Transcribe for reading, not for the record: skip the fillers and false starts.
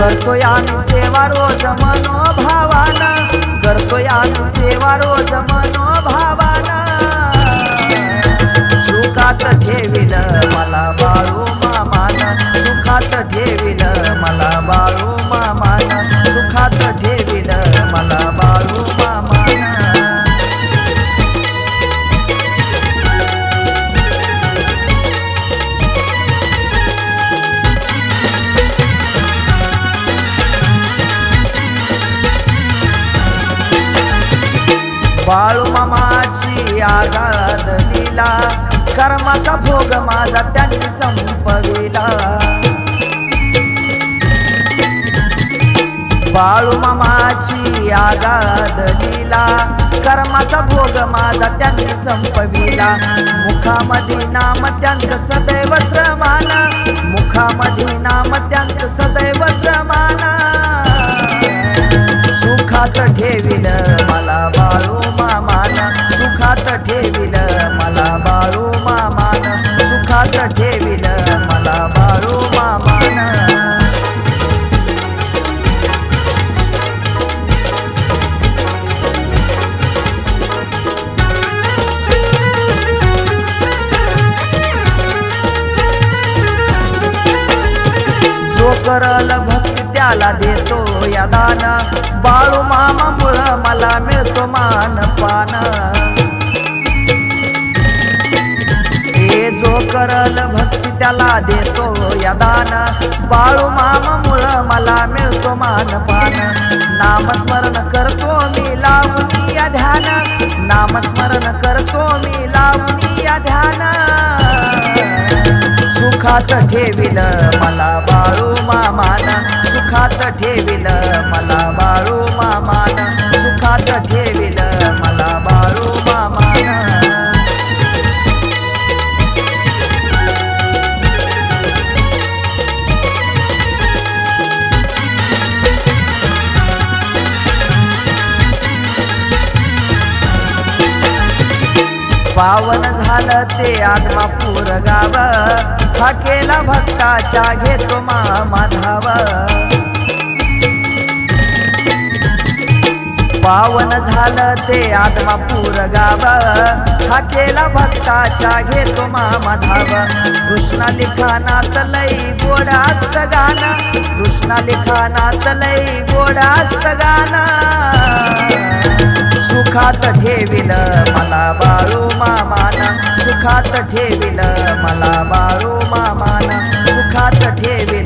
करतोय आम्ही सेवा रोज मनोभावानं, करतोय आम्ही सेवा रोज मनोभावानं। सुखात ठेविल मला बाळू मामानं, सुखात ठेविल मला बाळू मामानं, सुखात ठेविल मला बाळू मामानं। बाळू मामाची आगाध लीला, कर्माचा भोग माझा त्यांनी संपविला। बाळू मामाची आगाध लीला, कर्माचा भोग माझा त्यांनी संपविला। मुखामध्ये नाम त्यांचं सदैव श्रमान, मुखामध्ये नाम त्यांचं सदैव श्रमान। सुखात ठेविल मला बाळू मामानं, सुखात ठेविल मला बाळू मामानं, सुखात ठेविल मला बाळू मामानं। जो करल भक्ती त्याला देतो या दान, बाळू मामामुळं मला मिळतो मान पान। हे जो करल भक्ती त्याला देतो या दान, बाळू मामामुळं मला मिळतो मान पान। नामस्मरण करतो मी लावून या ध्यान, नामस्मरण करतो मी लावून या ध्यान। सुखात ठेविल मला बाळू मामानं, सुखात ठेविल मला बाळू मामानं, सुखात ठेविल मला बाळू मामानं। पावन झालं ते आदमापूर गाव, हा केला भक्ताच्या घेतो मामा धाव। पावन झालं ते आदमापूर गाव, हा केला भक्ताच्या घेतो मामा धाव। कृष्णा लिखाणात लई गोडास्त गाणं, कृष्णा लिखाणात लई गोडास्त गाणं। सुखात ठेविल मला बाळू मामानं, सुखात ठेविल मला बाळू मामानं, सुखात ठेविल